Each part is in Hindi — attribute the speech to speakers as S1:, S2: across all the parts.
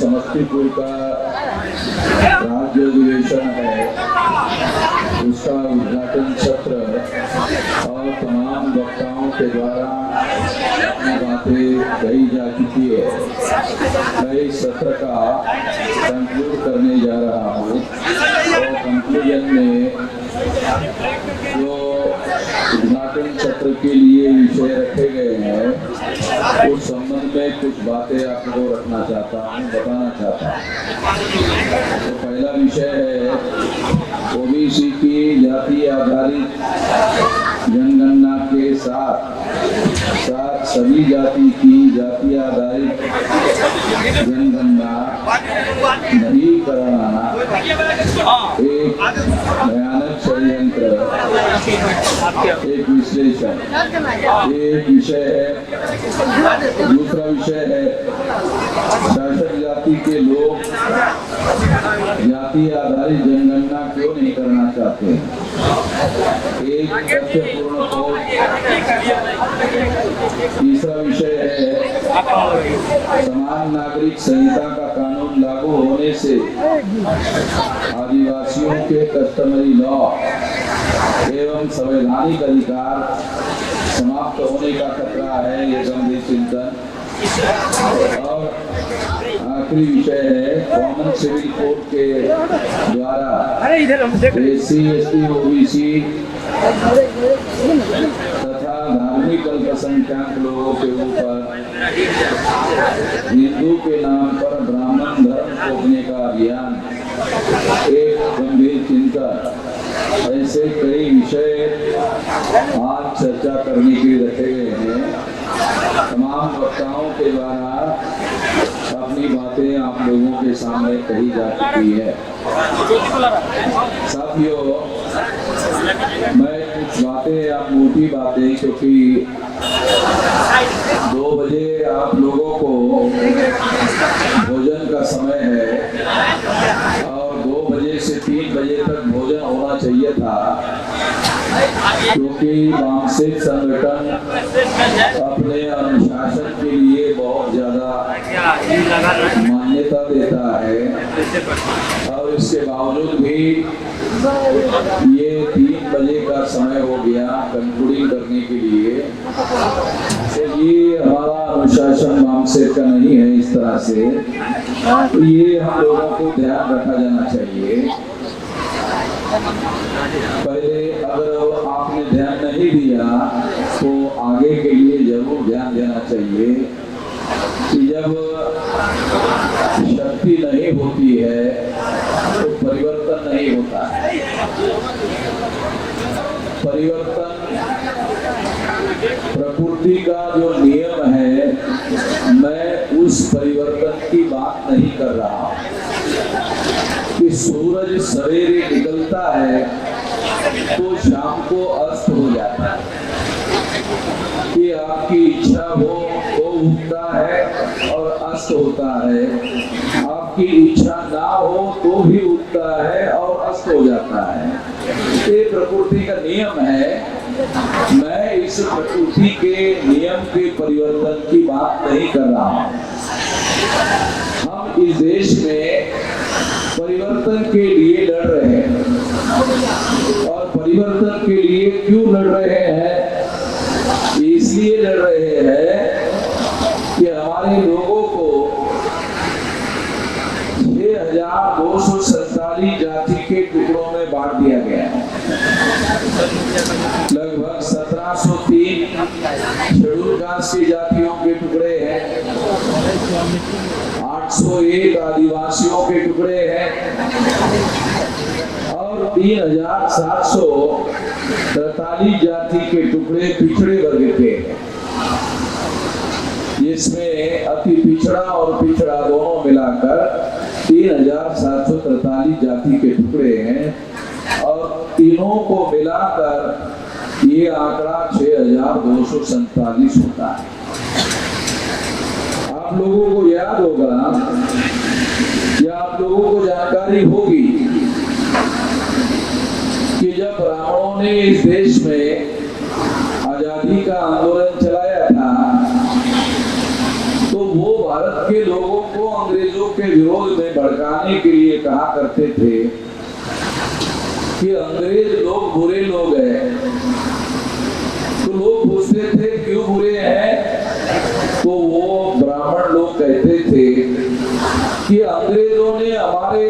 S1: समस्तीपुर का राज्य अधिवेशन है, उसका उद्घाटन सत्र और तमाम वक्ताओं के द्वारा अपनी बातें कही जा चुकी है। मैं इस सत्र का कंक्लूड करने जा रहा हूँ और कंक्लूजन में जो उद्घाटन सत्र के लिए विषय रखे गए हैं उस संबंध में कुछ बातें आपको रखना चाहता हूँ, बताना चाहता हूँ। तो पहला विषय है ओबीसी की जाति आधारित जनगणना के साथ सभी जाति की जाति आधारित जनगणना नहीं कराना एक भयानक षड्यंत्र, एक विश्लेषण, एक विषय है। दूसरा विषय है शासक जाति के लोग जाति आधारित जनगणना क्यों नहीं करना चाहते, एक तथ्यपूर्ण खोज। तीसरा विषय है समान नागरिक संहिता का कानून लागू होने से आदिवासियों के कस्टमरी लॉ एवं संवैधानिक अधिकार समाप्त होने का खतरा है, ये गंभीर चिंतन। और आखिरी विषय है कॉमन सिविल कोड के द्वारा SC, ST, OBC तथा धार्मिक अल्पसंख्यक लोगों के ऊपर हिंदू के नाम पर ब्राह्मण धर्म थोपने का अभियान एक गंभीर चिंतन। ऐसे कई विषय आज चर्चा करने के लिए रखे गए हैं। तमाम वक्ताओं के द्वारा अपनी बातें आप लोगों के सामने कही जा चुकी है। साथियों, मैं कुछ बातें, आप मोटी बातें, क्योंकि 2 बजे आप लोगों को भोजन का समय है और 2 बजे से 3 बजे तक भोजन होना चाहिए था, क्योंकि वामसिक संगठन अपने अनुशासन के लिए बहुत ज्यादा मान्यता देता है और इसके बावजूद भी ये 3 बजे का समय हो गया कंक्लूडिंग करने के लिए। तो ये हमारा अनुशासन वामसिक का नहीं है इस तरह से, तो ये हम लोगों को ध्यान रखा जाना चाहिए। पहले अगर आपने ध्यान नहीं दिया तो आगे के लिए जरूर ध्यान देना चाहिए कि जब शक्ति नहीं होती है तो परिवर्तन नहीं होता है। परिवर्तन प्रकृति का जो नियम है, मैं उस परिवर्तन की बात नहीं कर रहा कि सूरज सवेरे निकलता है तो शाम को अस्त हो जाता है, कि आपकी इच्छा हो तो उगता है और अस्त होता है, आपकी इच्छा ना हो तो भी उगता है और अस्त हो जाता है। ये प्रकृति का नियम है। मैं इस प्रकृति के नियम के परिवर्तन की बात नहीं कर रहा हूं। हम इस देश में परिवर्तन के लिए लड़ रहे हैं और परिवर्तन के लिए क्यों लड़ रहे हैं? इसलिए लड़ रहे हैं कि हमारे लोगों को 6247 जाति के टुकड़ों में बांट दिया गया है। लगभग 1703 शेड्यूल कास्ट की जातियों के टुकड़े हैं, 801 आदिवासियों के टुकड़े हैं और 3743 जाति के टुकड़े पिछड़े वर्ग के हैं, जिसमें अति पिछड़ा और पिछड़ा दोनों मिलाकर 3743 जाति के टुकड़े हैं और तीनों को मिलाकर ये आंकड़ा 6247 होता है। आप लोगों को याद होगा या आप लोगों को जानकारी होगी कि जब ब्राह्मणों ने इस देश में आजादी का आंदोलन चलाया था तो वो भारत के लोगों को अंग्रेजों के विरोध में भड़काने के लिए कहा करते थे कि अंग्रेज लोग बुरे लोग हैं, तो लोग पूछते थे क्यों बुरे हैं, तो वो ब्राह्मण लोग कहते थे कि अंग्रेजों ने हमारे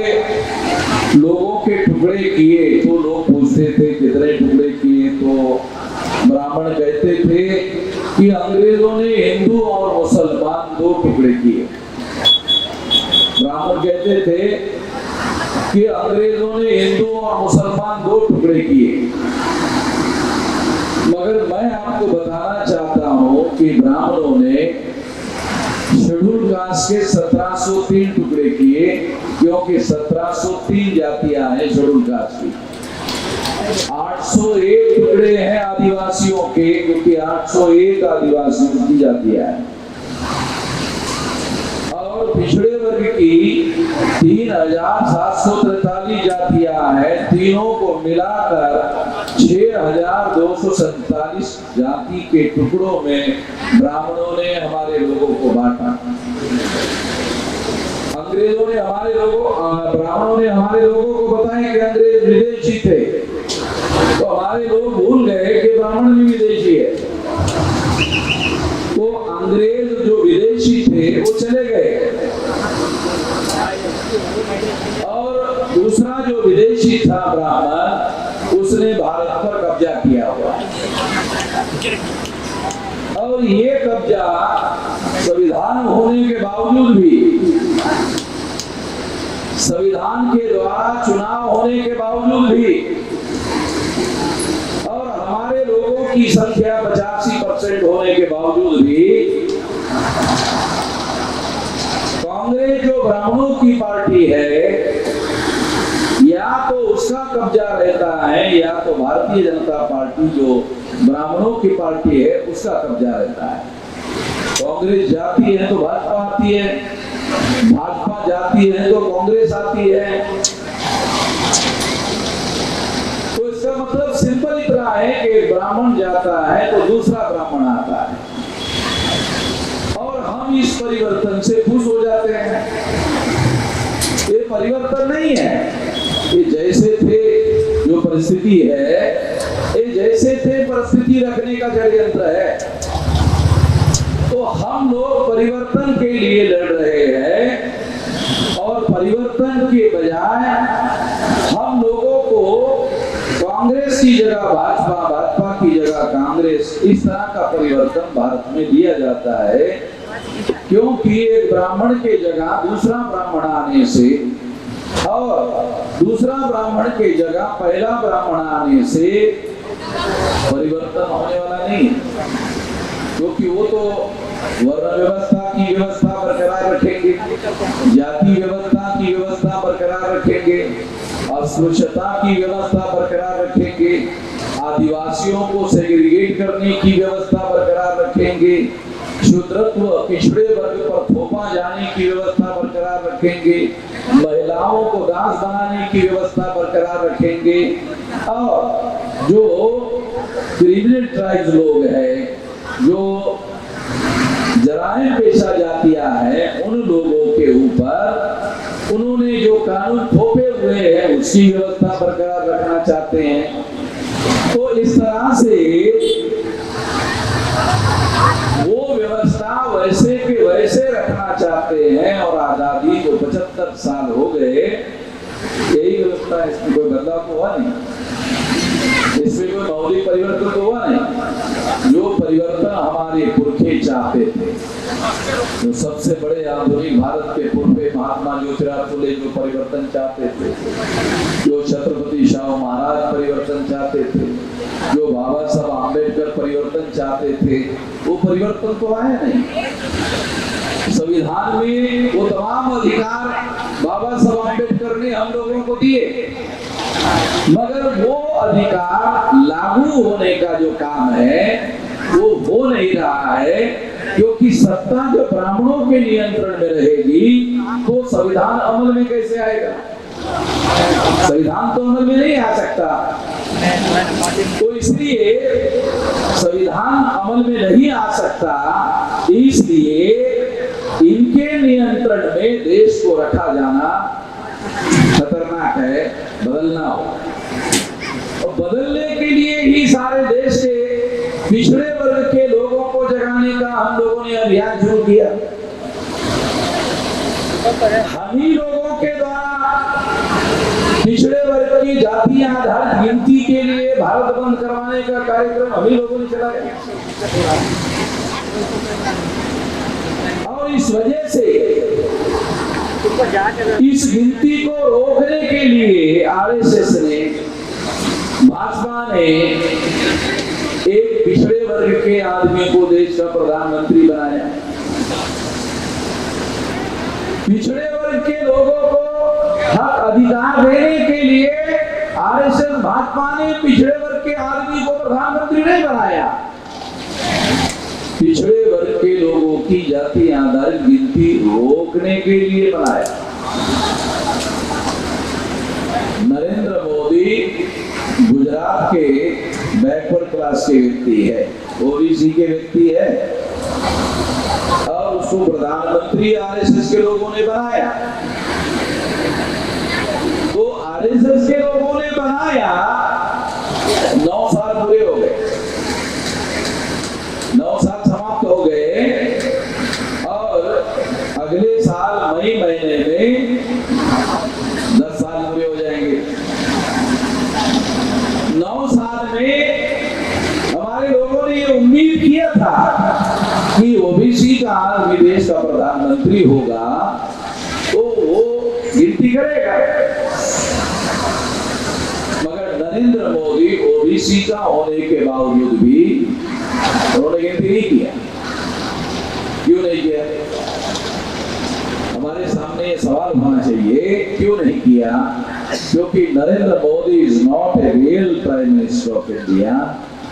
S1: लोगों के टुकड़े किए। तो लोग पूछते थे कितने टुकड़े किए, तो ब्राह्मण कहते थे कि अंग्रेजों ने हिंदू और मुसलमान 2 टुकड़े किए। ब्राह्मण कहते थे कि अंग्रेजों ने हिंदू और मुसलमान 2 टुकड़े किए। मगर मैं आपको बताना चाहता हूं कि ब्राह्मणों ने शेड्यूल कास्ट के 1703 टुकड़े किए, क्योंकि 1703 जातियां हैं शेड्यूल कास्ट की। 801 टुकड़े हैं आदिवासियों के, क्योंकि 801 आदिवासियों की जातियां हैं। और पिछड़े वर्ग की 3743 जातियां हैं। तीनों को मिलाकर 6247 जाति के टुकड़ों में ब्राह्मणों ने हमारे लोगों को बांटा। अंग्रेजों ने ब्राह्मणों ने हमारे लोगों को बताया कि अंग्रेज विदेशी थे, तो हमारे लोग भूल गए कि ब्राह्मण भी विदेशी है। तो अंग्रेज जो विदेशी थे वो चले गए, और दूसरा जो विदेशी था ब्राह्मण, उसने भारत पर कब्जा किया हुआ। और ये कब्जा संविधान होने के बावजूद भी, संविधान के द्वारा चुनाव होने के बावजूद भी, और हमारे लोगों की संख्या 85% होने के बावजूद भी, कांग्रेस जो ब्राह्मणों की पार्टी है, या तो उसका कब्जा रहता है, या तो भारतीय जनता पार्टी जो ब्राह्मणों की पार्टी है उसका कब्जा रहता है। कांग्रेस जाती है तो भाजपा आती है, भाजपा जाती है तो कांग्रेस आती है। तो इसका मतलब सिंपल इतना है कि ब्राह्मण जाता है तो दूसरा ब्राह्मण आता है, और हम इस परिवर्तन से खुश हो जाते हैं। ये परिवर्तन नहीं है, ये जैसे थे जो परिस्थिति है, ये जैसे थे परिस्थिति रखने का षड्यंत्र है। तो हम लोग परिवर्तन के लिए लड़ रहे हैं, और परिवर्तन के बजाय हम लोगों को कांग्रेस की जगह भाजपा, भाजपा की जगह कांग्रेस, इस तरह का परिवर्तन भारत में दिया जाता है। क्योंकि एक ब्राह्मण के जगह दूसरा ब्राह्मण आने से, और दूसरा ब्राह्मण के जगह पहला ब्राह्मण आने से परिवर्तन होने वाला नहीं, क्योंकि वो तो वर्ण व्यवस्था की व्यवस्था बरकरार रखेंगे, जाति व्यवस्था की व्यवस्था बरकरार रखेंगे, अस्पृश्यता की व्यवस्था बरकरार रखेंगे, आदिवासियों को सेग्रीगेट करने की व्यवस्था बरकरार रखेंगे, शूद्रत्व पिछड़े वर्ग पर थोपा जाने की व्यवस्था बरकरार रखेंगे, महिलाओं को दास बनाने की व्यवस्था बरकरार रखेंगे, और जो क्रिमिनल ट्राइब्स लोग हैं, जो जराइम पेशा जातियां हैं, उन लोगों के ऊपर उन्होंने जो कानून थोपे हुए हैं उसकी व्यवस्था बरकरार रखना चाहते हैं। तो इस तरह से वो व्यवस्था वैसे के वैसे रखना चाहते हैं, और आजादी को 75 साल हो गए, यही व्यवस्था, इसमें कोई बदलाव तो हुआ नहीं, इसमें कोई मौलिक परिवर्तन तो हुआ नहीं। जो परिवर्तन हमारे पुरखे चाहते थे, जो सबसे बड़े आधुनिक भारत के पुरखे महात्मा ज्योतिराव फुले जो परिवर्तन चाहते थे, जो छत्रपति शाहू महाराज परिवर्तन चाहते थे, जो बाबा साहब आम्बेडकर परिवर्तन चाहते थे, वो परिवर्तन तो आया नहीं। संविधान में वो तमाम अधिकार बाबा साहब आम्बेडकर ने हम लोगों को दिए, मगर वो अधिकार लागू होने का जो काम है वो हो नहीं रहा है, क्योंकि सत्ता जब ब्राह्मणों के नियंत्रण में रहेगी तो संविधान अमल में कैसे आएगा? संविधान तो अमल में नहीं आ सकता। तो इसलिए संविधान अमल में नहीं आ सकता, इसलिए इनके नियंत्रण में देश को रखा जाना खतरनाक है, बदलना हो। और बदलने के लिए ही सारे देश के पिछड़े वर्ग के लोगों को जगाने का हम लोगों ने अभियान शुरू किया। हम ही लोगों के द्वारा पिछड़े वर्ग की जाति आधारित गिनती के लिए भारत बंद करवाने का कार्यक्रम हम ही लोगों ने चलाया। और इस वजह से इस गिनती को रोकने के लिए आरएसएस ने, भाजपा ने एक पिछड़े वर्ग के आदमी को देश का प्रधानमंत्री बनाया। पिछड़े वर्ग के लोगों को हक अधिकार देने के लिए आरएसएस भाजपा ने पिछड़े वर्ग के आदमी को प्रधानमंत्री नहीं बनाया, पिछड़े वर्ग के लोगों की जाति आधारित गिनती रोकने के लिए बनाया। नरेंद्र मोदी गुजरात के बैकवर्ड क्लास के व्यक्ति है, ओबीसी के व्यक्ति है, और उसको प्रधानमंत्री आरएसएस के लोगों ने बनाया। तो आरएसएस के लोगों ने बनाया, 9 साल पूरे हो गए, 9 साल समाप्त हो गए, और अगले साल मई महीने में 10 साल पूरे हो जाएंगे। 9 साल में हमारे लोगों ने ये उम्मीद किया था कि ओबीसी का आदमी देश का प्रधानमंत्री होगा तो वो गिनती करेगा, मगर नरेंद्र मोदी ओबीसी का होने के बावजूद भी उन्होंने गिनती नहीं किया। क्यों नहीं किया? हमारे सामने ये सवाल होना चाहिए, क्यों नहीं किया? क्योंकि Narendra Modi is not a real prime minister of India,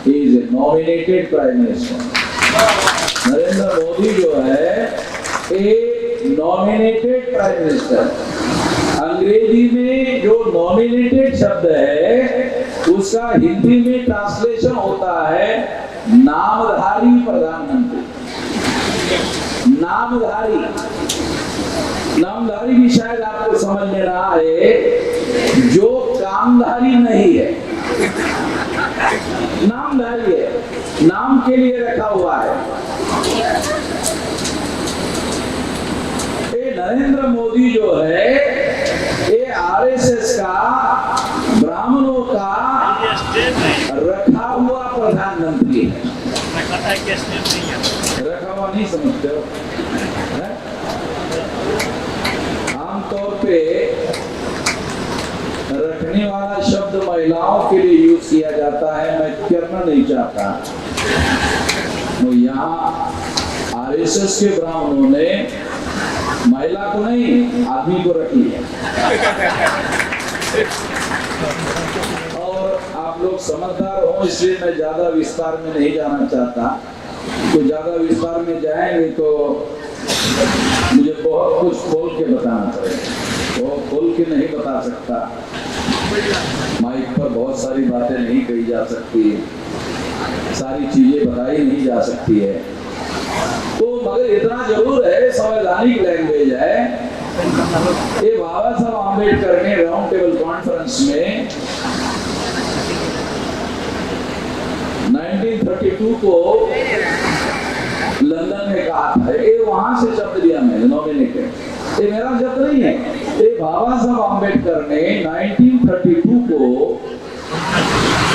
S1: he is a nominated prime minister. Narendra Modi जो है एक नॉमिनेटेड प्राइम मिनिस्टर। अंग्रेजी में जो नॉमिनेटेड शब्द है उसका हिंदी में ट्रांसलेशन होता है नामधारी प्रधानमंत्री। नामधारी, नामधारी भी शायद आपको समझ में ना आए, जो कामधारी नहीं है, नामधारी है, नाम के लिए रखा हुआ है। ये नरेंद्र मोदी जो है ये आरएसएस का, ब्राह्मणों का रखा हुआ प्रधानमंत्री है। रखा हुआ नहीं समझते हो? आमतौर पे रखने वाला शब्द महिलाओं के लिए यूज किया जाता है, मैं करना नहीं चाहता। तो यहाँ आरएसएस के ब्राह्मणों ने महिला को नहीं, आदमी को रख लिया। और आप लोग समझदार हो, इसलिए मैं ज्यादा विस्तार में नहीं जाना चाहता। तो ज्यादा विस्तार में जाएंगे तो मुझे बहुत कुछ खोल के बताना पड़ेगा, वो खोल के नहीं बता सकता। माइक पर बहुत सारी बातें नहीं कही जा सकती, सारी चीजें बताई नहीं जा सकती है। तो मगर इतना जरूर है, संवैधानिक लैंग्वेज है। ये बाबा साहब आम्बेडकर ने राउंड टेबल कॉन्फ्रेंस में 1932 को लंदन में कहा था। ये वहां से शब्द लिया मैंने, नॉमिनेटेड। ये मेरा शब्द नहीं है, ये बाबा साहब आम्बेडकर ने 1932 को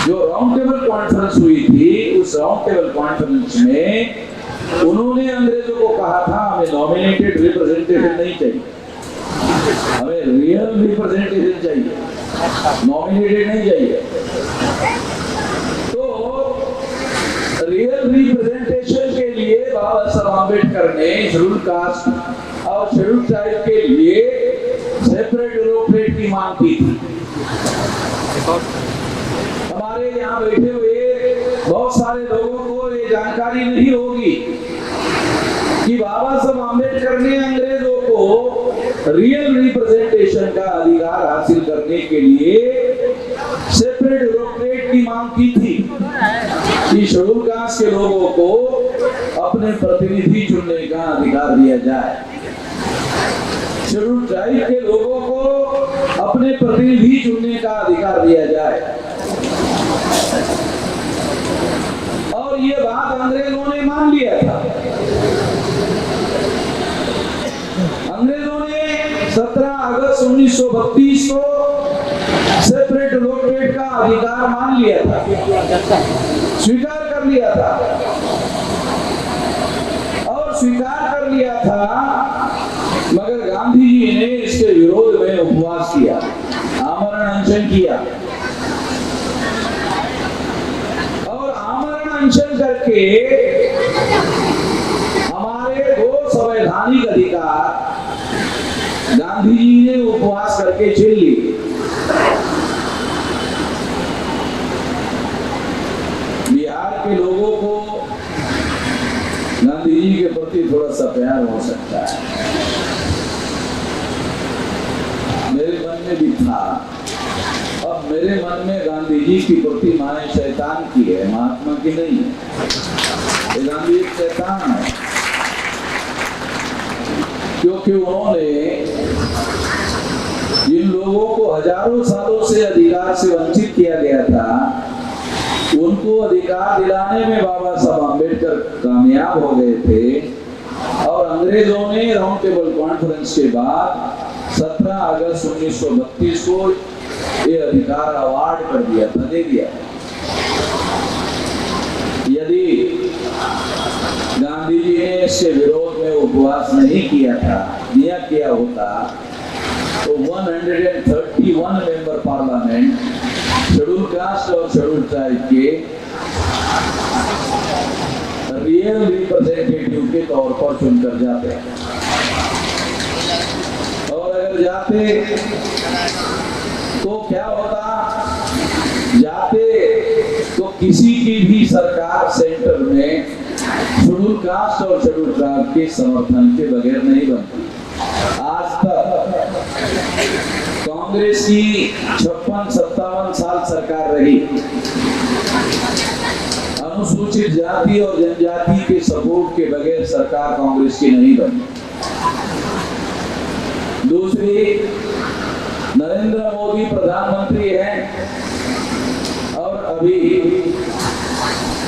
S1: जो राउंड टेबल कॉन्फ्रेंस हुई थी, उस राउंड टेबल कॉन्फ्रेंस में उन्होंने अंग्रेजों को कहा था हमें नॉमिनेटेड रिप्रेजेंटेशन नहीं चाहिए, हमें रियल रिप्रेजेंटेशन चाहिए, नॉमिनेटेड नहीं चाहिए। तो रियल रिप्रेजेंटेशन के लिए बाबा साहब आम्बेडकर ने शेड्यूल कास्ट और शेड्यूल ट्राइब के लिए सेपरेट डेवलपमेंट की मांग की थी। हमारे यहाँ बैठे हुए बहुत सारे लोगों को ये जानकारी नहीं होगी कि बाबा साहब आम्बेडकर ने अंग्रेजों को रियल रिप्रेजेंटेशन का अधिकार हासिल करने के लिए सेपरेट डेवलपमेंट की मांग की थी कि शेड्यूल कास्ट के लोगों को अपने प्रतिनिधि चुनने का अधिकार दिया जाए। शेड्यूल ट्राइब के लोगों को अपने प्रतिनिधि चुनने का अधिकार दिया जाए। और ये बात अंग्रेजों ने मान लिया था। अंग्रेजों ने 17 अगस्त 1932 को सेपरेट इलेक्टोरेट का अधिकार मान लिया था, स्वीकार कर लिया था। और स्वीकार कर लिया था, मगर गांधी जी ने इसके विरोध में उपवास किया, आमरण अनशन किया। और आमरण अनशन करके हमारे 2 संवैधानिक अधिकार गांधी जी ने उपवास करके छीन लिए। बिहार के लोगों को गांधी जी के प्रति थोड़ा सा प्यार हो सकता है, मेरे मन में भी था। अब मेरे मन में गांधी जी की प्रतिमा शैतान की है, महात्मा की नहीं है। गांधी एक शैतान है, क्योंकि उन्होंने जिन लोगों को हजारों सालों से अधिकार से वंचित किया गया था, उनको अधिकार दिलाने में बाबा साहब अम्बेडकर कामयाब हो गए थे। और अंग्रेजों ने राउंड टेबल कॉन्फ्रेंस के बाद 17 अगस्त 1932 को ये अधिकार अवार्ड कर दिया था, दे दिया। यदि गांधी जी ने इसके विरोध में उपवास नहीं किया था, किया होता, तो 131 मेंबर पार्लियामेंट शेड्यूल कास्ट और शेड्यूल ट्राइब के रियल रिप्रेजेंटेटिव के तौर पर चुनकर जाते हैं। और अगर जाते तो क्या होता, जाते तो किसी की भी सरकार सेंटर में शेड्यूल कास्ट और शेड्यूल ट्राइब के समर्थन के बगैर नहीं बनती। आज तक कांग्रेस की 56-57 साल सरकार रही, अनुसूचित जाति और जनजाति के सपोर्ट के बगैर सरकार कांग्रेस की नहीं बनी। दूसरी, नरेंद्र मोदी प्रधानमंत्री हैं और अभी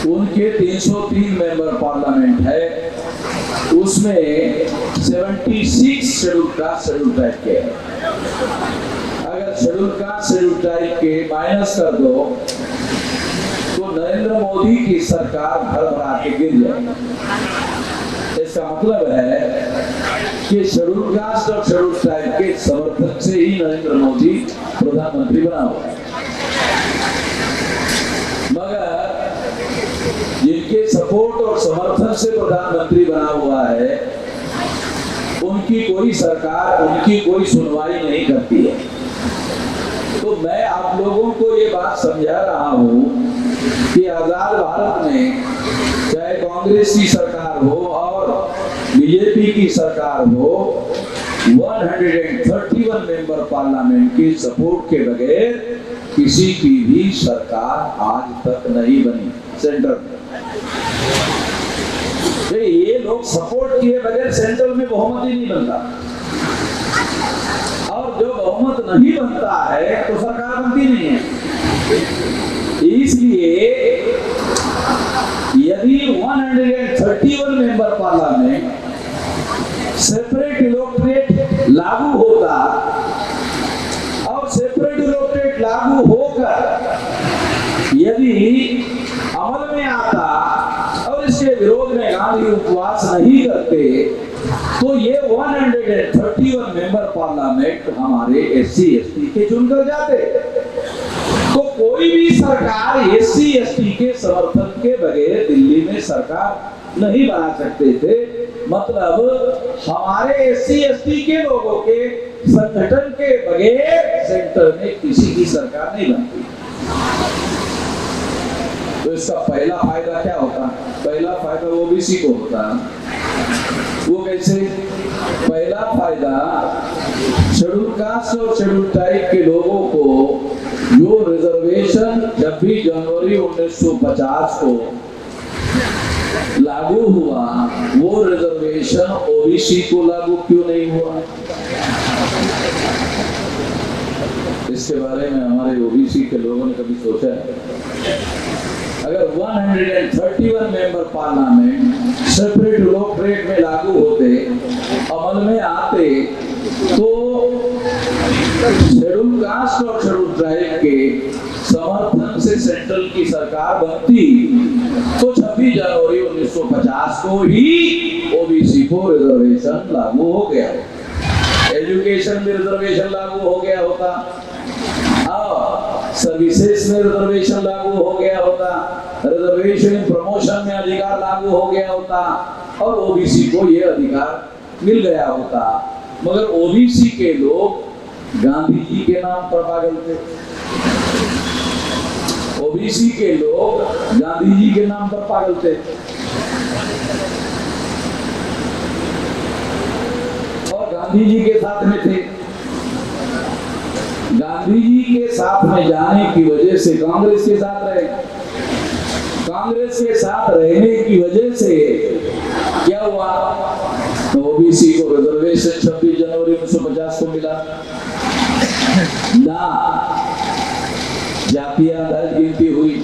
S1: उनके 303 मेंबर पार्लियामेंट है, उसमें 76 शेड्यूल कास्ट शेड्यूल ट्राइब के है। अगर शेड्यूल कास्ट शेड्यूल ट्राइब के माइनस कर दो तो नरेंद्र मोदी की सरकार भर के गिर जाएगी। इसका मतलब है कि शेड्यूल कास्ट और शेड्यूल ट्राइब के समर्थन से ही नरेंद्र मोदी प्रधानमंत्री बना हुआ है। मगर जिनके सपोर्ट और समर्थन से प्रधानमंत्री बना हुआ है, उनकी कोई सरकार, उनकी कोई सुनवाई नहीं करती है। तो मैं आप लोगों को ये बात समझा रहा हूं कि आजाद भारत में चाहे कांग्रेस की सरकार हो और बीजेपी की सरकार हो, 131 मेंबर पार्लियामेंट के सपोर्ट के बगैर किसी की भी सरकार आज तक नहीं बनी सेंटर में। तो ये लोग सपोर्ट किए बगैर सेंट्रल में बहुमत ही नहीं बनता, और जो बहुमत नहीं बनता है तो सरकार बनती नहीं है। इसलिए यदि 131 मेंबर पार्लियामेंट सेपरेट इलेक्टोरेट लागू होता और सेपरेट इलेक्टोरेट लागू होकर यदि अमल में आता और इसके विरोध में गांधी उपवास नहीं करते, तो ये 131 मेंबर पार्लियामेंट हमारे SC ST के चुनकर जाते। तो कोई भी सरकार SC ST के समर्थन के बगैर दिल्ली में सरकार नहीं बना सकते थे। मतलब हमारे SC ST के लोगों के संगठन के बगैर सेंटर में किसी की सरकार नहीं बनती। तो इसका पहला फायदा क्या होता? पहला फायदा ओबीसी को होता। वो कैसे? पहला फायदा शेड्यूल कास्ट और शेड्यूल ट्राइब के लोगों को जो रिजर्वेशन 26 जनवरी 1950 को लागू हुआ, वो रिजर्वेशन ओबीसी को लागू क्यों नहीं हुआ? इसके बारे में हमारे ओबीसी के लोगों ने कभी सोचा है? अगर 131 मेंबर पार्लियामेंट सेपरेट इलेक्टोरेट में लागू होते, अमल में आते, तो शेड्यूल कास्ट और शेड्यूल ट्राइब के समर्थन से सेंट्रल की सरकार बनती, तो 26 जनवरी 1950 को ही ओबीसी को रिजर्वेशन लागू हो गया। एजुकेशन में रिजर्वेशन लागू हो गया होता, सर्विसेज में रिजर्वेशन लागू हो गया होता, रिजर्वेशन प्रमोशन में अधिकार लागू हो गया होता, और ओबीसी को यह अधिकार मिल गया होता। मगर ओबीसी के लोग गांधी जी के नाम पर पागल थे। ओबीसी के लोग गांधी जी के नाम पर पागल थे। और गांधी जी के साथ में थे। गांधी जी के साथ में जाने की वजह से कांग्रेस के साथ रहे। कांग्रेस के साथ रहने की वजह से क्या हुआ? तो ओबीसी को रिजर्वेशन 26 जनवरी 1950 को मिला ना, जातीय आधारित गिनती हुई,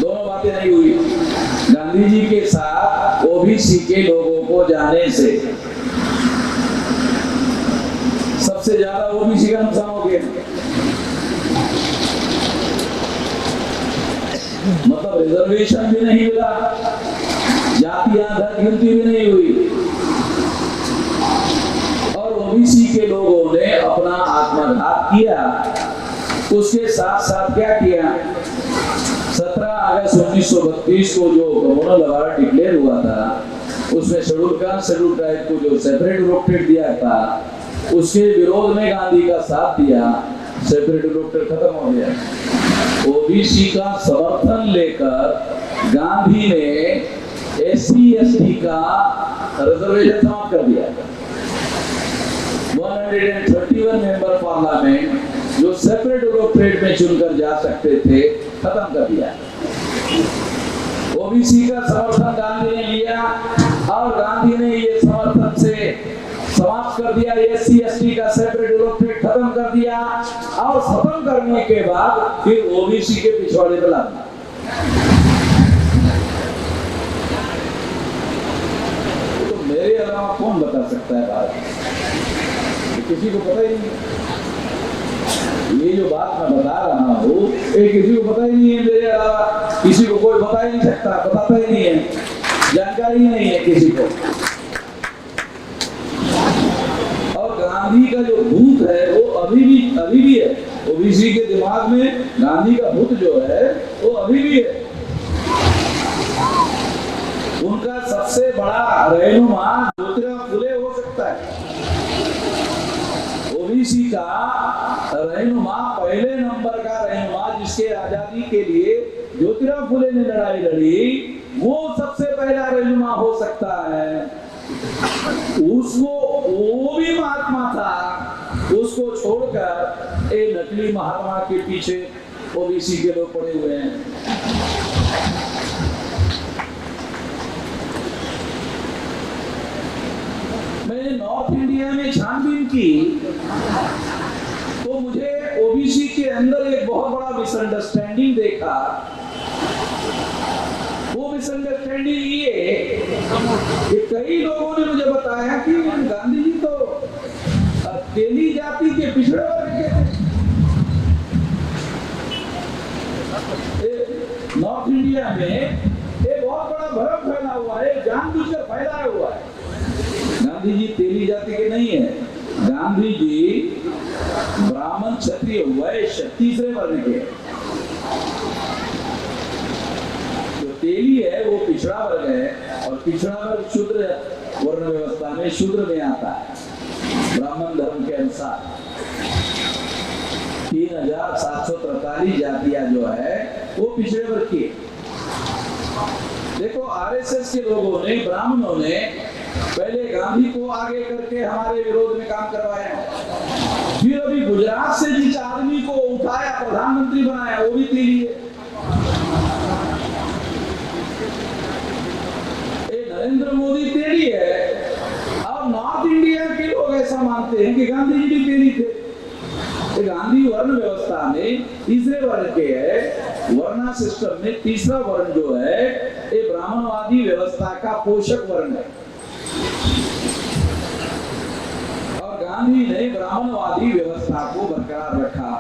S1: दोनों बातें नहीं हुई। गांधी जी के साथ ओबीसी के लोगों को जाने से सबसे ज्यादा ओबीसी का नुकसान हो गया। मतलब रिजर्वेशन भी नहीं मिला, जातीय आधारित गिनती भी नहीं हुई, और ओबीसी के लोगों ने अपना आत्मघात किया। उसके साथ साथ क्या किया? 17 अगस्त 1932 को जो कम्युनल अवार्ड डिक्लेयर हुआ था, उसमें शेड्यूल कास्ट शेड्यूल ट्राइब को जो सेपरेट इलेक्टोरेट दिया था, उसके विरोध में गांधी का साथ दिया, सेपरेट इलेक्टोरेट खत्म हो गया। ओबीसी का समर्थन लेकर गांधी ने एससी एसटी का रिजर्वेशन समाप्त कर दिया। 131 मेंबर पार्लियामेंट जो सेपरेट इलेक्टोरेट में चुनकर जा सकते थे, खत्म कर दिया। ओबीसी का समर्थन गांधी ने लिया, और गांधी ने ये समर्थन से समाप्त कर दिया। एससी एसटी का सेपरेट इलेक्टोरेट खत्म कर दिया, और खत्म करने के बाद फिर ओबीसी के पिछवाड़े पे ला दिया। तो मेरे अलावा कौन बता सकता है बात? किसी को पता ही नहीं। ये जो बात मैं बता रहा हूँ, ये किसी को पता ही नहीं है मेरे अलावा। किसी को कोई बता ही नहीं सकता, बताता ही नहीं है, जानकारी ही नहीं है किसी को। गांधी का जो भूत है वो अभी भी है। ओबीसी के दिमाग में गांधी का भूत जो है वो अभी भी है। उनका सबसे बड़ा रहनुमा ज्योतिराव फुले हो सकता है। ओबीसी का रहनुमा, पहले नंबर का रहनुमा, जिसके आजादी के लिए ज्योतिराव फुले ने लड़ाई लड़ी, वो सबसे पहला रहनुमा हो सकता है। उसको, वो भी महात्मा था, उसको छोड़कर एक नकली महात्मा के पीछे ओबीसी के लोग पड़े हुए हैं। मैंने नॉर्थ इंडिया में छानबीन की, तो मुझे ओबीसी के अंदर एक बहुत बड़ा मिसअंडरस्टैंडिंग देखा। वो मिसअंडरस्टैंडिंग ये कि कई लोगों ने मुझे बताया कि गांधी जी तो तेली जाति के पिछड़े वर्ग के थे। नॉर्थ इंडिया में एक बहुत बड़ा भ्रम फैला हुआ है, जानबूझकर फैलाया हुआ है। गांधी जी तेली जाति के नहीं है। गांधी जी ब्राह्मण, क्षत्रिय, वैश्य, तीसरे वर्ग के। जो तेली है वो पिछड़ा वर्ग है, और पिछड़ा वर्ग शूद्र वर्ण व्यवस्था में शूद्र में आता है। ब्राह्मण धर्म के अनुसार 3743 जातियां जो है वो पिछड़े वर्ग की। देखो, आरएसएस के लोगों ने, ब्राह्मणों ने पहले गांधी को आगे करके हमारे विरोध में काम करवाया। फिर अभी गुजरात से जिस आदमी को उठाया, प्रधानमंत्री बनाया, वो भी तेली है। नरेंद्र मोदी तेली है, और नॉर्थ इंडिया के लोग ऐसा मानते हैं कि गांधी जी भी तेली थे। गांधी वर्ण व्यवस्था में तीसरे वर्ण के है, वर्णा सिस्टम में तीसरा वर्ण जो है ये ब्राह्मणवादी व्यवस्था का पोषक वर्ण है, और गांधी ने ब्राह्मणवादी व्यवस्था को बरकरार रखा।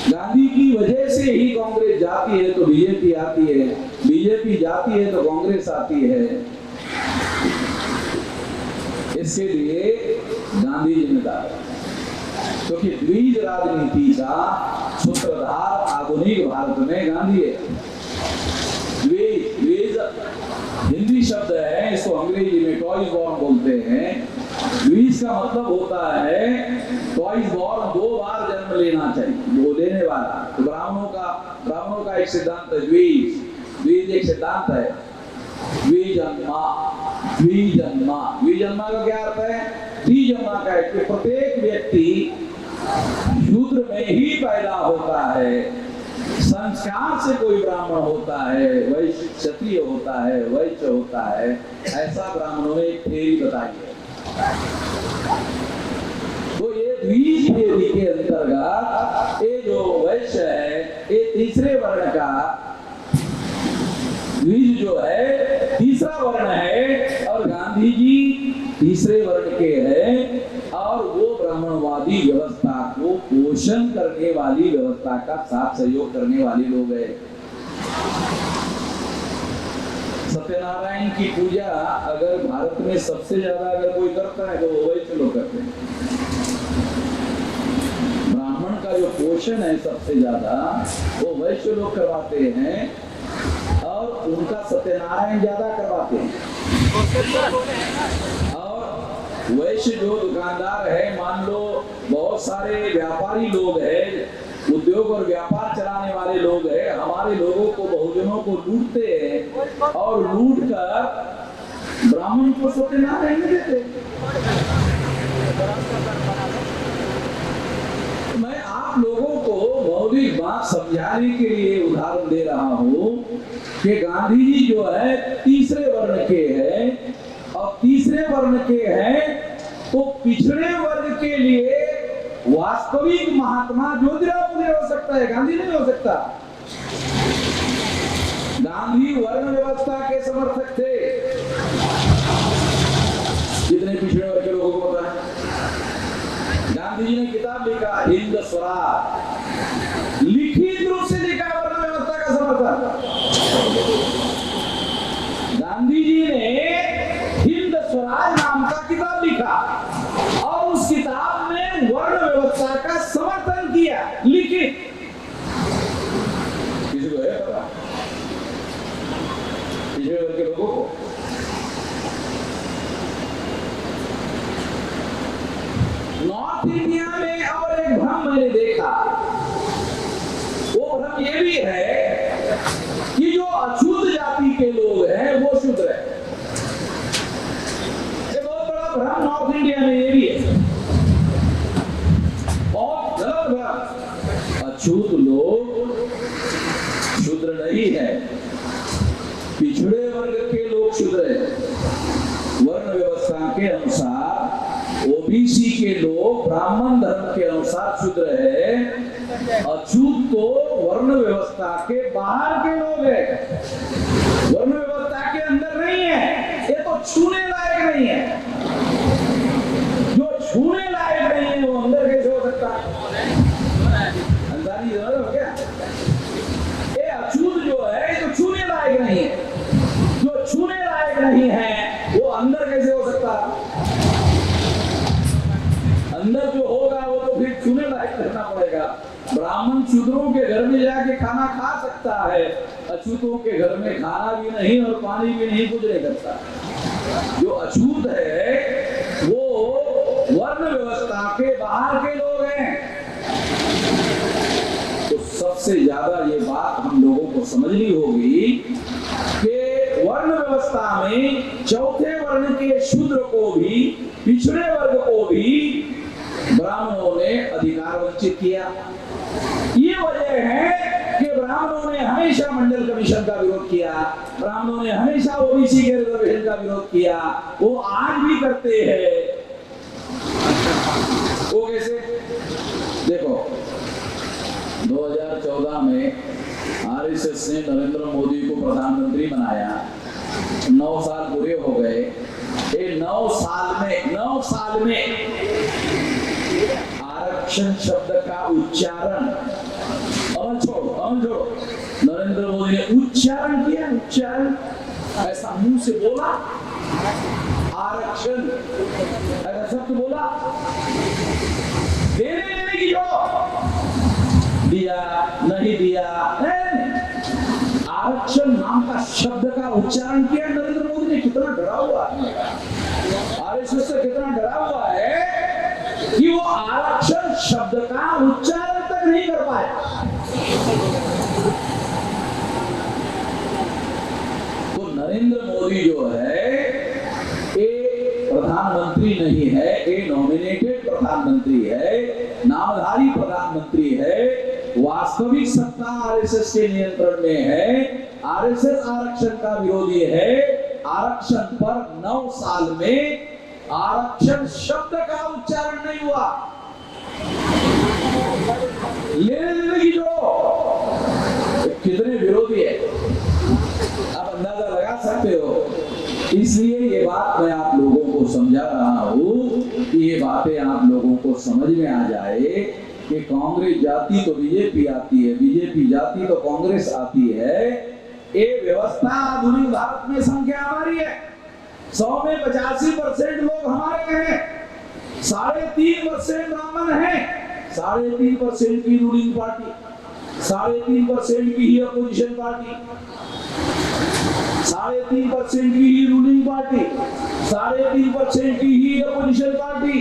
S1: गांधी की वजह से ही कांग्रेस जाती है तो बीजेपी आती है, बीजेपी जाती है तो कांग्रेस आती है। इसके लिए गांधी जिम्मेदार है, क्योंकि द्विज राजनीति का सूत्रधार आधुनिक भारत में गांधी है। द्विज हिंदी शब्द है, इसको अंग्रेजी में टॉइज बॉर्न बोलते हैं। द्विज का मतलब होता है टॉइज बॉर्न, 2 बार जन्म लेना चाहिए, वो लेने वाला। तो ब्राह्मणों का एक सिद्धांत है द्विज एक सिद्धांत है, द्विजन्मा का क्या अर्थ है? द्विजन्मा का है कि प्रत्येक व्यक्ति शूद्र में ही पैदा होता है, संस्कार से कोई ब्राह्मण होता है, वैश्य क्षत्रिय होता है, वैश्य होता है, ऐसा ब्राह्मणों ने एक थ्योरी बताई है। तो ये द्विज थ्योरी के अंतर्गत ये जो वैश्य है ये तीसरे वर्ण का, द्विज जो है तीसरा वर्ण है, और गांधी जी तीसरे वर्ण के हैं, और वो ब्राह्मणवादी व्यवस्था को पोषण करने वाली व्यवस्था का साथ सहयोग करने वाले लोग हैं। सत्यनारायण की पूजा अगर भारत में सबसे ज्यादा अगर कोई करता है तो वो वैश्य लोग करते हैं। ब्राह्मण का जो पोषण है सबसे ज्यादा वो वैश्य लोग करवाते हैं, और उनका सत्यनारायण ज्यादा करवाते हैं। और वैश्य जो दुकानदार है, मान लो बहुत सारे व्यापारी लोग हैं, उद्योग और व्यापार चलाने वाले लोग हैं, हमारे लोगों को, बहुजनों को लूटते हैं, और लूट कर ब्राह्मण को सत्यनारायण देते। मैं आप लोगों को मौलिक बात समझाने के लिए उदाहरण दे रहा हूं कि गांधी जी जो है तीसरे वर्ण के हैं, और तीसरे वर्ण के हैं तो पिछड़े वर्ग के लिए वास्तविक महात्मा ज्योतिराव फुले हो सकता है, गांधी नहीं हो सकता। गांधी वर्ण व्यवस्था के समर्थक थे। कितने पिछड़े वर्ग के लोगों को पता है? गांधी जी ने किताब लिखा हिंद स्वराज, लिखित रूप से लिखा वर्ण व्यवस्था का समर्थन। गांधी जी ने हिंद स्वराज नाम का किताब लिखा, और उस किताब में वर्ण व्यवस्था का समर्थन किया, लिखित। किसी को है पता? पिछड़े वर्ग के लोगों को? नॉर्थ इंडिया में और एक भ्रम मैंने देखा, वो भ्रम ये भी है कि जो अछूत जाति के लोग हैं वो शूद्र है। ये बहुत बड़ा भ्रम नॉर्थ इंडिया में ये भी है, बहुत गलत भ्रम। अछूत लोग शूद्र नहीं है, पिछड़े वर्ग के लोग शूद्र है। वर्ण व्यवस्था के अनुसार ओबीसी के लोग ब्राह्मण धर्म के अनुसार शूद्र है, अछूत तो वर्ण व्यवस्था के बाहर के लोग हैं, वर्ण व्यवस्था के अंदर नहीं है। ये तो छूने लायक नहीं है, जो छूने लायक नहीं है वो अंदर कैसे हो सकता है? अंदाजी हो क्या? ये अछूत जो है ये तो छूने लायक नहीं है, जो छूने लायक नहीं है वो अंदर कैसे हो सकता है? अंदर जो होगा वो तो फिर छूने लायक रहना पड़ेगा। ब्राह्मण शूद्रों के घर में जाके खाना खा सकता है, अछूतों के घर में खाना भी नहीं और पानी भी नहीं, कुछ नहीं करता। जो अछूत है वो वर्ण व्यवस्था के बाहर के लोग हैं। तो सबसे ज्यादा ये बात हम लोगों को समझनी होगी कि वर्ण व्यवस्था में चौथे वर्ण के शूद्र को भी, पिछड़े वर्ग को भी ब्राह्मणों ने अधिकार वंचित किया। ये वजह है कि ब्राह्मणों ने हमेशा मंडल कमीशन का विरोध किया, ब्राह्मणों ने हमेशा ओबीसी के रिजर्वेशन का विरोध किया, वो आज भी करते हैं। वो कैसे? देखो 2014 में आरएसएस ने नरेंद्र मोदी को प्रधानमंत्री बनाया, 9 साल पूरे हो गए। ये 9 साल में आरक्षण शब्द का उच्चारण, अमल छोड़ो, नरेंद्र मोदी ने उच्चारण किया, ऐसा मुंह से बोला, आरक्षण ऐसा शब्द बोला, देने की जो दिया नहीं दिया, आरक्षण नाम का शब्द का उच्चारण किया नरेंद्र मोदी ने। कितना डरा हुआ है, आरएसएस से कितना डरा हुआ है कि वो आरक्षण शब्द का उच्चारण तक नहीं कर पाया। तो नरेंद्र मोदी जो है ये प्रधानमंत्री नहीं है, ये नॉमिनेटेड प्रधानमंत्री है, नामधारी प्रधानमंत्री है, वास्तविक सत्ता आरएसएस के नियंत्रण में है। आरएसएस आरक्षण का विरोधी है। आरक्षण पर 9 साल में आरक्षण शब्द का उच्चारण नहीं हुआ। लेने देने की जो कितने विरोधी है आप अंदाजा लगा सकते हो। इसलिए ये बात मैं आप लोगों को समझा रहा हूं कि ये बातें आप लोगों को समझ में आ जाए कि कांग्रेस जाती तो बीजेपी आती है, बीजेपी जाती तो कांग्रेस आती है। ये व्यवस्था आधुनिक भारत में संख्या हमारी है। 100 में 85% लोग हमारे हैं, 3.5% ब्राह्मण हैं, 3.5% की रूलिंग पार्टी, 3.5% की ही अपोजिशन पार्टी, 3.5% की ही रूलिंग पार्टी, 3.5% की ही अपोजिशन पार्टी।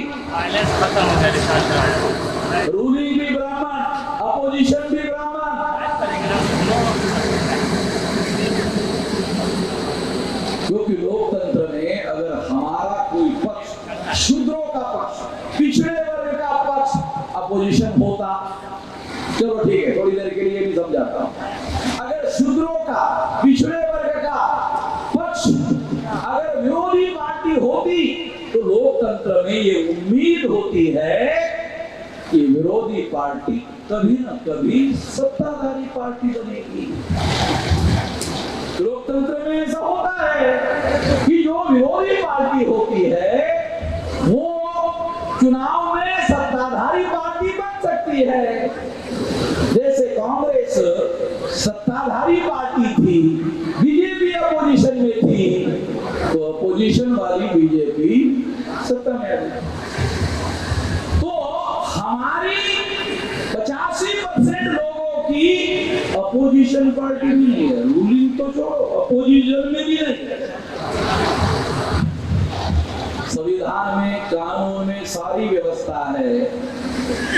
S1: रूलिंग भी ब्राह्मण, अपोजिशन भी ब्राह्मण। क्योंकि लोकतंत्र में अगर हमारा कोई पक्ष, शूद्रों का पक्ष, पिछड़े वर्ग का पक्ष अपोजिशन होता, चलो ठीक है, थोड़ी देर के लिए भी समझाता हूं। अगर शूद्रों का, पिछड़े वर्ग का पक्ष अगर विरोधी पार्टी होती तो लोकतंत्र में ये उम्मीद होती है कि विरोधी पार्टी कभी न कभी सत्ताधारी पार्टी बनेगी। लोकतंत्र में ऐसा होता है कि जो विरोधी पार्टी होती है वो चुनाव में सत्ताधारी पार्टी बन सकती है। जैसे कांग्रेस सत्ताधारी पार्टी थी, बीजेपी अपोजिशन में थी, तो अपोजिशन वाली बीजेपी सत्ता में आई। तो हमारी 85% लोगों की अपोजिशन पार्टी भी नहीं है, रूलिंग तो छोड़ो, अपोजिशन में भी नहीं है। संविधान में, कानून में सारी व्यवस्था है,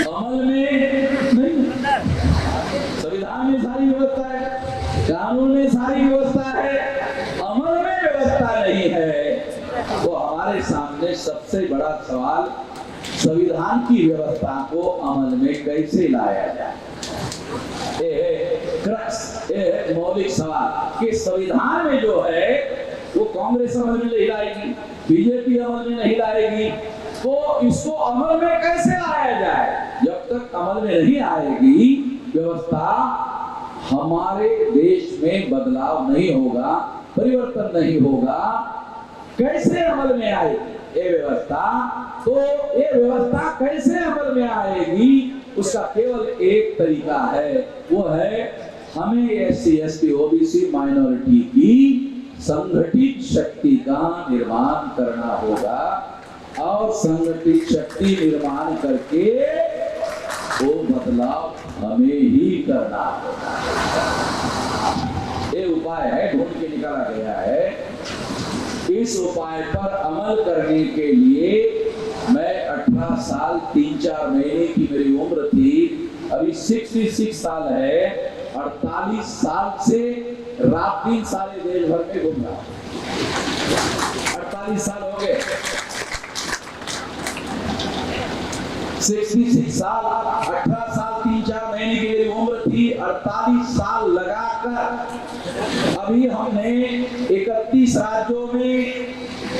S1: अमल में नहीं। संविधान में सारी व्यवस्था है, कानून में सारी व्यवस्था है, अमल में व्यवस्था नहीं है। तो हमारे सामने सबसे बड़ा सवाल संविधान की व्यवस्था को अमल में कैसे लाया जाए। मौलिक सवाल कि संविधान में जो है वो कांग्रेस अमल में नहीं लाएगी, बीजेपी अमल में नहीं लाएगी, तो इसको अमल में कैसे लाया जाए। जब तक अमल में नहीं आएगी व्यवस्था, हमारे देश में बदलाव नहीं होगा, परिवर्तन नहीं होगा। कैसे अमल में आएगी ये व्यवस्था? तो ये व्यवस्था कैसे अमल में आएगी उसका केवल एक तरीका है, वो है हमें SC, ST, OBC माइनॉरिटी की संगठित शक्ति का निर्माण करना होगा और संगठित शक्ति निर्माण करके वो बदलाव हमें ही करना होगा। ये उपाय है, ढूंढ के निकाला गया है। इस उपाय पर अमल करने के लिए मैं 18 साल 3-4 महीने की मेरी उम्र थी, अभी 66 साल है, 48 साल से रात दिन सारे देश भर में घूम रहा हूं। 48 साल हो गए, 66 साल, 18 साल 3-4 महीने की मेरी उम्र थी, 48 साल अभी हमने 31 राज्यों में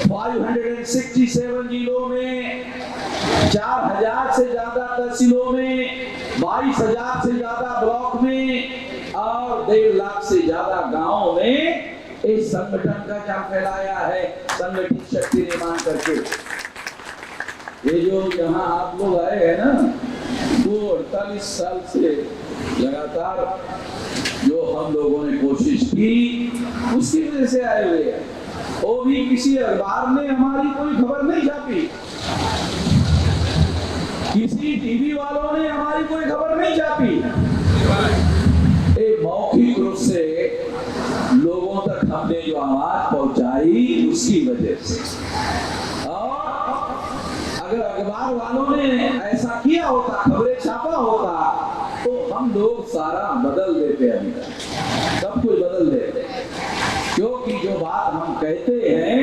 S1: 567 जिलों में 4000 से ज्यादा तहसीलों में 22,000 से ज्यादा ब्लॉक में और 1.5 लाख से ज्यादा गांवों में इस संगठन का जाल फैलाया है, संगठित शक्ति निर्माण करके। ये जो यहाँ आप लोग आए हैं ना, वो 48 साल से लगातार जो हम लोगों ने कोशिश की उसकी वजह से आए हुए हैं। वो भी किसी अखबार ने हमारी कोई खबर नहीं छापी, किसी टीवी वालों ने हमारी कोई खबर नहीं छापी। एक मौखिक रूप से लोगों तक हमने जो आवाज पहुंचाई उसकी वजह से। और अगर अखबार वालों ने ऐसा किया होता, खबरें छापा होता, तो हम लोग सारा बदल देते, अभी सब कुछ बदल देते। क्योंकि जो बात हम कहते हैं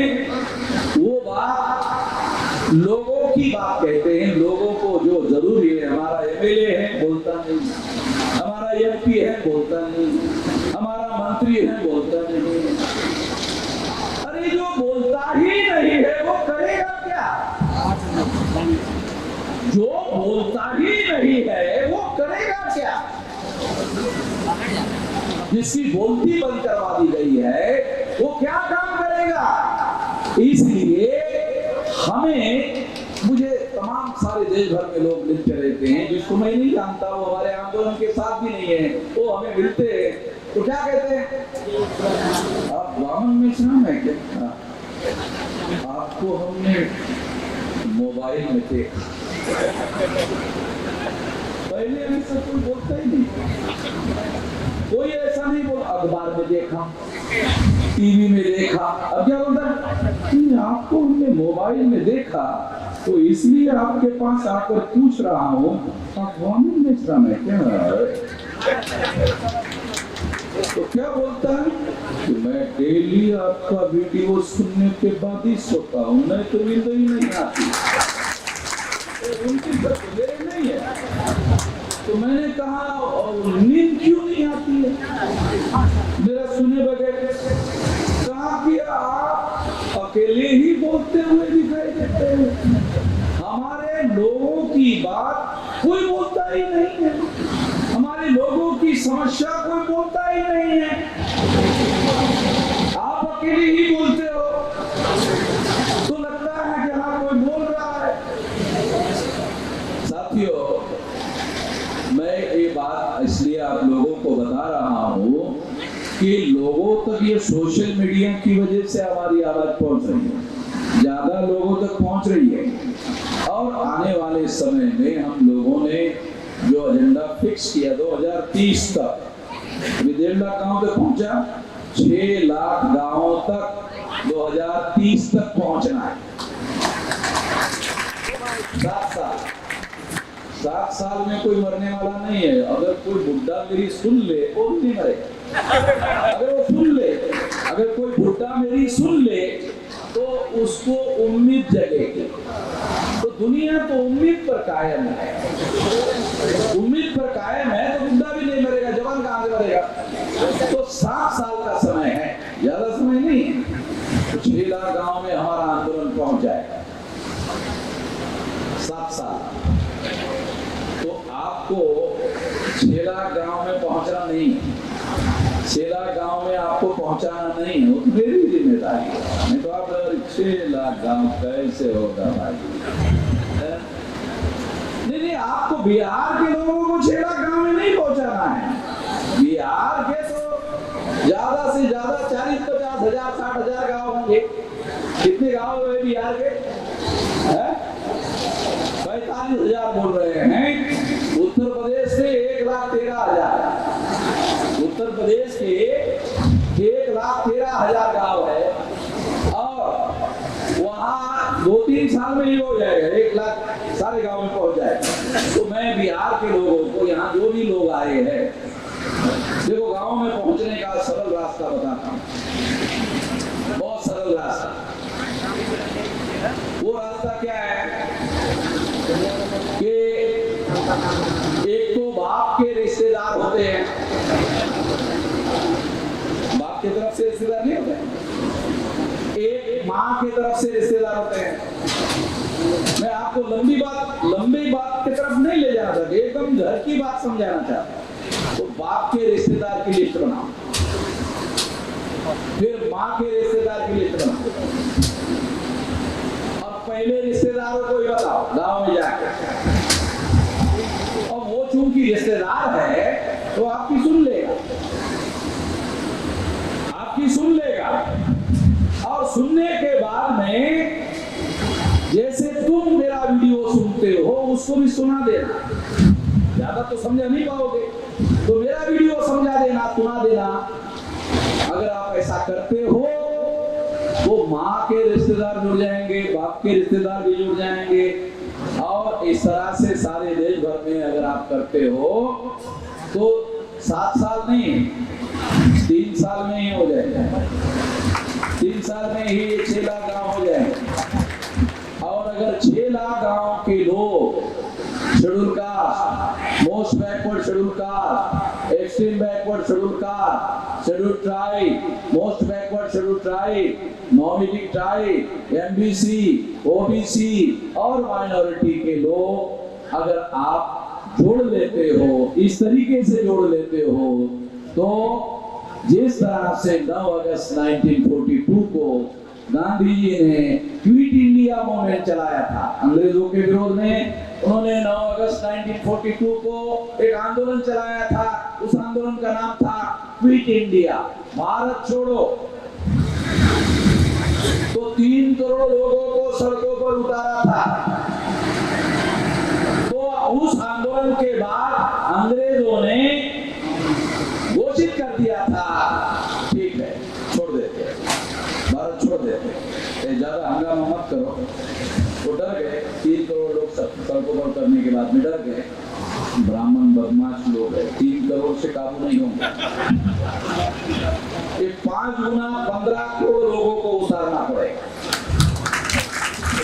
S1: वो बात लोगों की बात कहते हैं, लोगों को जो जरूरी है। हमारा एमएलए है बोलता नहीं, हमारा एमपी है बोलता नहीं, हमारा मंत्री है बोलता नहीं। अरे जो बोलता ही नहीं है वो करेगा क्या? जो बोलता ही नहीं है वो करेगा क्या? जिसकी बोलती बंद करवा दी गई है वो क्या काम करेगा? इसलिए हमें, मुझे तमाम सारे देश भर में लोग मिलते रहते हैं, जिसको मैं नहीं जानता, वो हमारे आंदोलन के साथ भी नहीं है, वो हमें मिलते हैं तो क्या कहते हैं, आप ब्राह्मण में इस्लाम है क्या? आपको हमने मोबाइल में देखा, पहले ऐसा कोई बोलता ही नहीं, कोई ऐसा नहीं बोला। अखबार में देखा, टीवी में देखा, अब क्या बोलता है, आपको हमने मोबाइल में देखा तो इसलिए आपके पास आकर पूछ रहा हूँ आप ब्राह्मण में इस्लाम है क्या? तो क्या बोलता है कि मैं डेली आपका वीडियो सुनने के बाद ही सोता हूँ, नहीं तो नींद ही नहीं आती। उनकी तस्वीरें नहीं है। तो मैंने कहा नींद क्यों नहीं आती है मेरा सुने बगैर? कहा कि आप अकेले ही बोलते हुए दिखाई देते हैं, हमारे लोगों की बात कोई बोलता ही नहीं है, हमारे लोगों की समस्या कोई बोलता ही नहीं है, आप अकेले ही बोलते हो। तो लगता है कि हाँ कोई बोल रहा है। साथियों, मैं ये बात इसलिए आप लोगों को बता रहा हूँ कि लोगों तक ये सोशल मीडिया की वजह से हमारी आवाज पहुंच रही है, ज्यादा लोगों तक पहुंच रही है। और आने वाले समय में हम लोगों ने जो एजेंडा फिक्स किया 2030 तक, 1.5 लाख गांव तक पहुंचा, 6 लाख गांवों तक 2030 तक पहुंचना है। 7 साल में कोई मरने वाला नहीं है। अगर कोई बुढ़ा मेरी सुन ले वो नहीं मरेगा। अगर वो सुन ले, अगर कोई बुढ़ा मेरी सुन ले तो उसको उम्मीद जगेगी। तो दुनिया तो उम्मीद पर कायम है, उम्मीद पर कायम है तो बुढ़ा भी नहीं मरेगा, जवान कहां से मरेगा? तो 7 साल का समय है, ज्यादा समय नहीं है। तो 6 लाख गांव में हमारा आंदोलन पहुंच जाएगा, 7 साल। तो आपको 6 लाख गांव में पहुंचना नहीं है, 6 लाख गांव में आपको पहुंचाना नहीं है, वो तो मेरी जिम्मेदारी है। नहीं तो आप 6 लाख गांव कैसे होगा भाई? नहीं, आपको बिहार के लोगों को 6 लाख गांव में नहीं पहुंचाना है। बिहार के तो ज्यादा से ज्यादा 40-50 हजार 60 हजार गाँव होंगे। कितने गाँव है बिहार के? 45,000 बोल रहे हैं। उत्तर प्रदेश से 1,13,000, उत्तर प्रदेश के 1,13,000 गाँव है और वहाँ 2-3 साल में ही हो जाएगा, 1 लाख सारे गाँव में पहुंच जाएगा। तो मैं बिहार के लोगों को, यहाँ जो भी लोग आए हैं, देखो गाँव में पहुंचने का सरल रास्ता बताता हूँ, बहुत सरल रास्ता। वो रास्ता क्या है कि एक तो बाप के रिश्तेदार होते हैं, की तरफ से रिश्तेदार नहीं होते हैं, एक माँ की तरफ से रिश्तेदार होते हैं। मैं आपको लंबी बात की तरफ नहीं ले जाना चाहता, एकदम घर की बात समझाना चाहता। तो बाप के रिश्तेदार की लिस्ट बनाओ, फिर माँ के रिश्तेदार की लिस्ट बनाओ, अब पहले रिश्तेदारों को ही बताओ गांव में जाकर। और वो चूंकि रिश्तेदार है तो आपकी सुन लेगा, और सुनने के बाद में जैसे तुम मेरा वीडियो सुनते हो उसको भी सुना देना। ज्यादा तो समझा नहीं पाओगे तो मेरा वीडियो समझा देना, सुना देना। अगर आप ऐसा करते हो तो माँ के रिश्तेदार जुड़ जाएंगे, बाप के रिश्तेदार भी जुड़ जाएंगे, और इस तरह से सारे देश भर में अगर आप करते हो तो 7 साल नहीं 3 साल में ही हो जाएगा। 3 साल में ही 6 लाख गांव हो जाएंगे। और अगर 6 लाख गांव के लोग schedule caste, most backward schedule caste, extreme backward schedule caste, schedule tribe, most backward schedule tribe, nominated tribe, MBC, OBC और माइनॉरिटी के लोग अगर आप जोड़ लेते हो, इस तरीके से जोड़ लेते हो, तो जिस तरह से 9 अगस्त 1942 को गांधी जी ने क्विट इंडिया मूवमेंट चलाया था अंग्रेजों के विरोध में, उन्होंने 9 अगस्त 1942 को एक आंदोलन चलाया था। उस आंदोलन का नाम था क्विट इंडिया, भारत छोड़ो। तो 3 करोड़ लोगों को सड़कों पर उतारा था। तो उस आंदोलन के बाद अंग्रेजों ने घोषित कर दिया था, ठीक है छोड़ देते, भारत छोड़ देते, ज्यादा हंगामा मत करो। वो डर गए, 3 करोड़ लोग सड़कों पर करने के बाद में डर गए। ब्राह्मण बदमाश लोग है, 3 करोड़ से काबू नहीं होंगे। ये 5 गुना 15 करोड़ लोगों को उतारना पड़ेगा।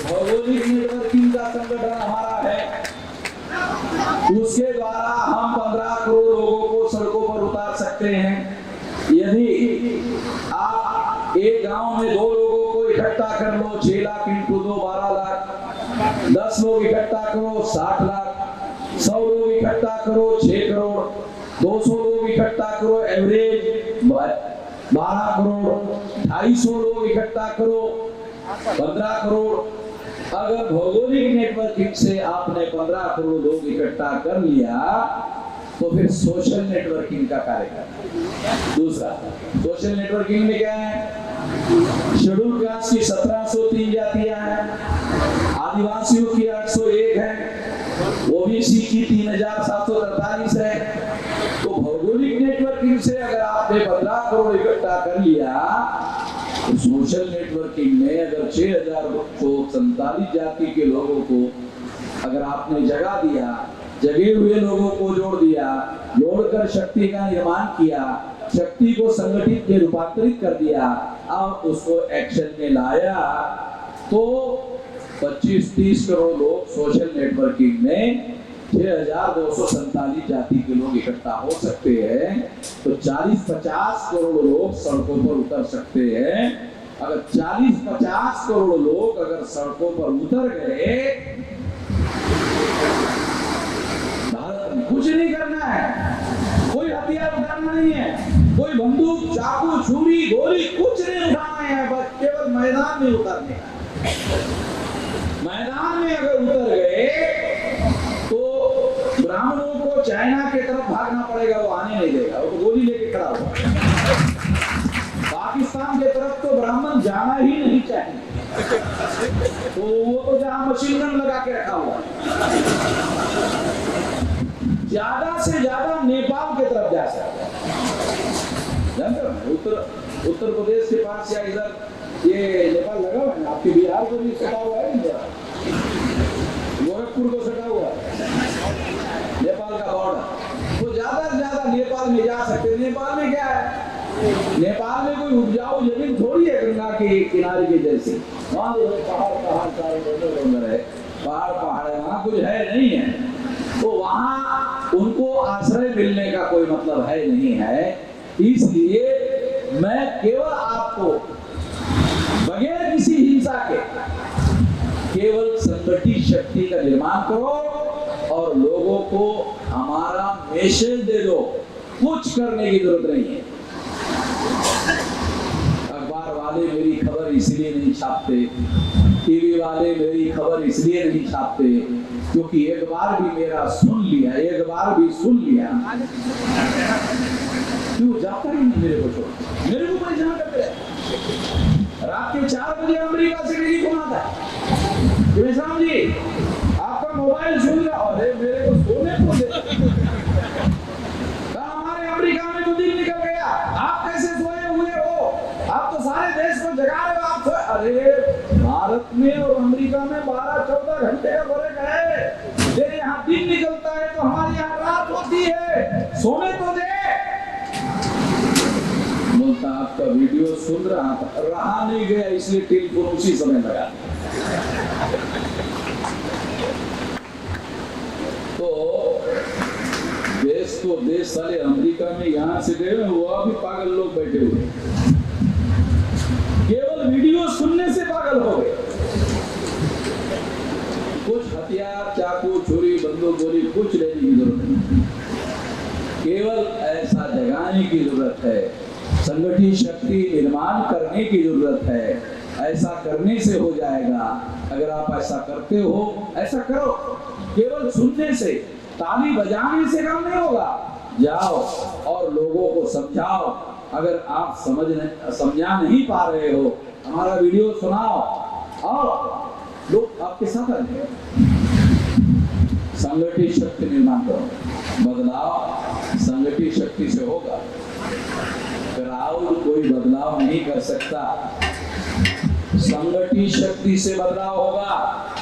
S1: भौगोलिक नेटवर्किंग का संगठन हमारा है, उसके द्वारा हम 15 करोड़ लोगों को सड़कों पर उतार सकते हैं। यदि आप एक गांव में 2 लोगों को इकट्ठा कर लो, 6 लाख इंटू 2 12 लाख, 10 लोग इकट्ठा करो 60 लाख, 100 लोग इकट्ठा करो 6 करोड़, 200 लोग इकट्ठा करो एवरेज 12 करोड़, 250 लोग इकट्ठा करो 15 करोड़। अगर भौगोलिक नेटवर्किंग से आपने 15 करोड़ लोग इकट्ठा कर लिया तो फिर सोशल नेटवर्किंग का कार्य करना। दूसरा, सोशल नेटवर्किंग में क्या है? शेड्यूल कास्ट की 1703 जातियां हैं, आदिवासियों की 801 है, ओबीसी की 3743 है। तो भौगोलिक नेटवर्किंग से अगर आपने 15 करोड़ इकट्ठा कर लिया तो सोशल नेटवर्किंग में अगर 6047 जाति के लोगों को अगर आपने जगा दिया, जगे हुए लोगों को जोड़ दिया, जोड़कर शक्ति का निर्माण किया, शक्ति को संगठित में रूपांतरित कर दिया और उसको एक्शन में लाया, तो 25-30 करोड़ लोग सोशल नेटवर्किंग में 6247 जाति के लोग इकट्ठा हो सकते हैं। तो 40-50 करोड़ लोग सड़कों पर उतर सकते हैं। अगर 40-50 करोड़ लोग अगर सड़कों पर उतर गए, भारत में कुछ नहीं करना है, कोई हथियार उठाना नहीं है, कोई बंदूक, चाकू, छुरी, गोली कुछ नहीं उठाना है, बस केवल मैदान में उतरने का। मैदान में अगर उतर गए तो ब्राह्मणों को चाइना के तरफ भागना पड़ेगा, वो आने नहीं देगा, वो तो गोली लेके खड़ा होगा। पाकिस्तान के तरफ तो ब्राह्मण जाना ही नहीं चाहिए, तो वो तो जहां मशीन गन लगा के रखा हुआ। ज्यादा से ज्यादा नेपाल के तरफ जा सकते हैं, जानते हो उत्तर प्रदेश के पास या इधर ये नेपाल लगा हुआ है, आपके बिहार को भी सटा हुआ है, गोरखपुर को सटा हुआ है नेपाल का बॉर्डर। तो ज्यादा से ज्यादा नेपाल में जा सकते हैं। नेपाल में क्या है? नेपाल में कोई उपजाऊ जमीन थोड़ी है गंगा के किनारे के जैसे, वहां पहाड़ है, पहाड़ है, वहां कुछ है नहीं है, तो वहां उनको आश्रय मिलने का कोई मतलब है नहीं है। इसलिए मैं केवल आपको बगैर किसी हिंसा के केवल संगठित शक्ति का निर्माण करो और लोगों को हमारा मैसेज दे दो, कुछ करने की जरूरत नहीं है। अखबार वाले मेरी खबर इसलिए नहीं छापते, टीवी वाले मेरी खबर इसलिए नहीं छापते क्योंकि एक बार भी मेरा सुन लिया, एक बार भी सुन लिया, क्यों जाता ही नहीं मेरे को छोड़, मेरे को परेशान करते हैं। रात के 4 बजे अमेरिका से टेलीफोन आता है, विश्राम जी आपका मोबाइल सुन रहा, अरे मेरे को सोने को दे। हमारे अमेरिका में तो दिन निकल गया, आप कैसे सोए हुए हो? आप तो सारे देश को जगा रहे हो। आप अरे भारत में और अमेरिका में 12-14 घंटे का फर्क है। तेरे यहाँ दिन निकलता है तो हमारे यहाँ रात होती है, सोने तो दे। बोलता आपका वीडियो सुन रहा नहीं गया इसलिए टेलीफोन उसी समय लगा। तो देश को देश साले अमेरिका में यहां से गए, वो भी पागल लोग बैठे हुए, केवल वीडियो सुनने से पागल हो गए। कुछ हथियार, चाकू, छुरी, बंदूक, गोली कुछ लेने की जरूरत नहीं, केवल ऐसा जगाने की जरूरत है, संगठित शक्ति निर्माण करने की जरूरत है। ऐसा करने से हो जाएगा। अगर आप ऐसा करते हो, ऐसा करो, केवल सुनने से, ताली बजाने से काम नहीं होगा। जाओ और लोगों को समझाओ। अगर आप समझा नहीं पा रहे हो, हमारा वीडियो सुनाओ और लोग आपके साथ आएंगे। संगठित शक्ति निर्माण करो, बदलाव संगठित शक्ति से होगा। क्राउड कोई बदलाव नहीं कर सकता, संगठित शक्ति से बदलाव होगा।